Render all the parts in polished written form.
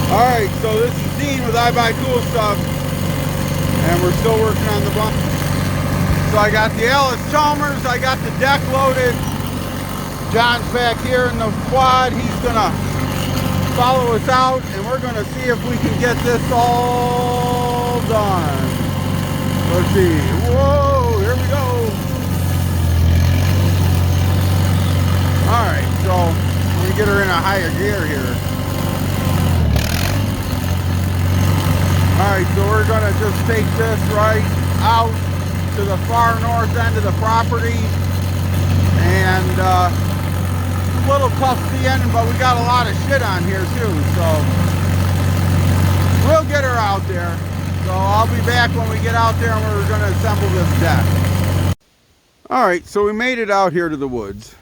Alright, so this is Dean with I Buy Cool Stuff, and we're still working on the blind. So I got the Alice Chalmers, I got the deck loaded. John's back here in the quad. He's gonna follow us out, and we're gonna see if we can get this all done. Let's see. Whoa, here we go. Alright, so let me get her in a higher gear here. Alright, so we're going to just take this right out to the far north end of the property. And it's a little tough to see in, but we got a lot of shit on here too. So we'll get her out there. So I'll be back when we get out there and we're going to assemble this deck. Alright, so we made it out here to the woods.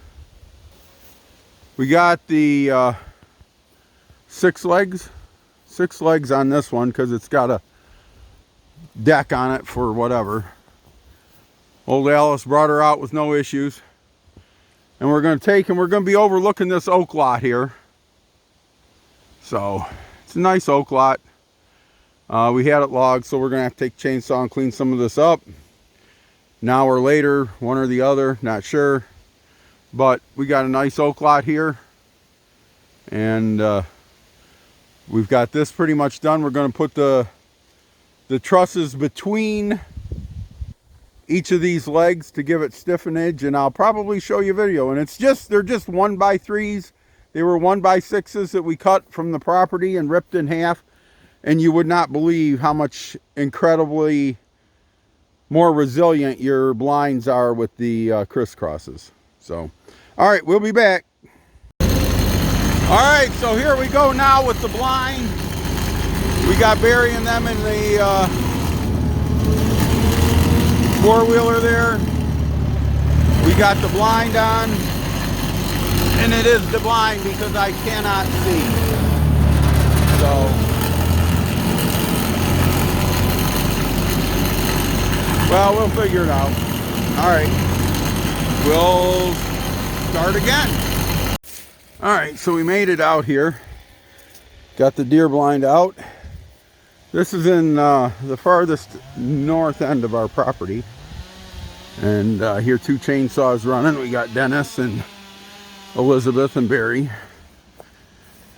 We got the 6 legs on this one because it's got a deck on it for whatever. Old Alice brought her out with no issues. And we're going to take and we're going to be overlooking this oak lot here. So it's a nice oak lot. We had it logged, so we're going to have to take a chainsaw and clean some of this up. An hour later, one or the other, not sure. But we got a nice oak lot here. And we've got this pretty much done. We're going to put the trusses between each of these legs to give it stiffenage, and I'll probably show you a video. And they're just 1x3s. They were 1x6s that we cut from the property and ripped in half, and you would not believe how much incredibly more resilient your blinds are with the crisscrosses. So all right, we'll be back. All right, so here we go now with the blind. We got burying them in the four-wheeler there. We got the blind on, and it is the blind because I cannot see. So, well, we'll figure it out. All right, we'll start again. All right, so we made it out here. Got the deer blind out. This is in the farthest north end of our property. And here 2 chainsaws running. We got Dennis and Elizabeth and Barry.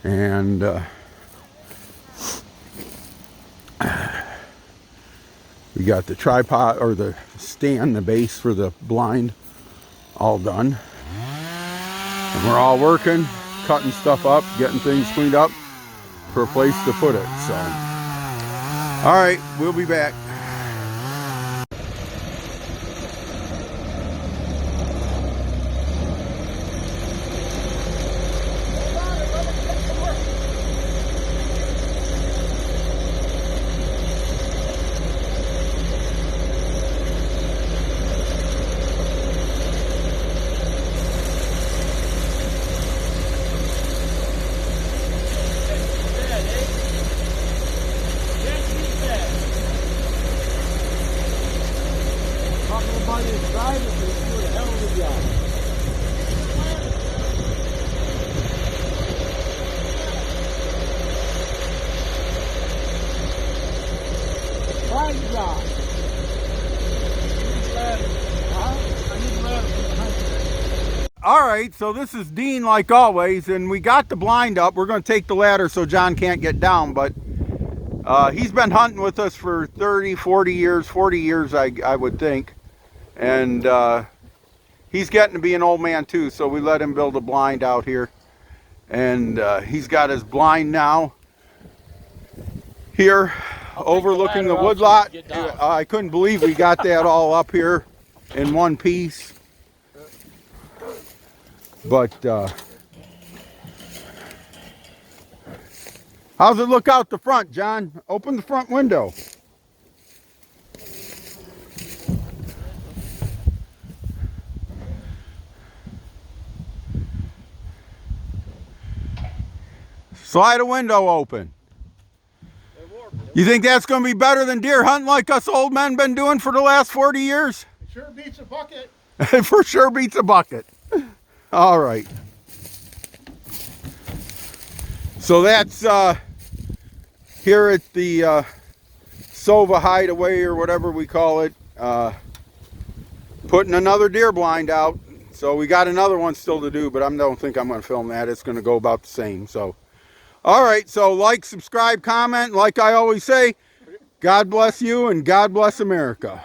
And we got the tripod, or the stand, the base for the blind, all done. And we're all working, cutting stuff up, getting things cleaned up for a place to put it. So, all right, we'll be back. All right, so this is Dean like always, and we got the blind up. We're going to take the ladder so John can't get down, but he's been hunting with us for 30, 40 years, I would think. And he's getting to be an old man too, so we let him build a blind out here. And he's got his blind now here overlooking the woodlot. I couldn't believe we got that all up here in one piece. But how's it look out the front, John? Open the front window. Slide a window open. You think that's going to be better than deer hunting like us old men been doing for the last 40 years? It sure beats a bucket. It for sure beats a bucket. All right. So that's here at the Sova Hideaway, or whatever we call it, putting another deer blind out. So we got another one still to do, but I don't think I'm going to film that. It's going to go about the same. So, all right. So like, subscribe, comment. Like I always say, God bless you and God bless America.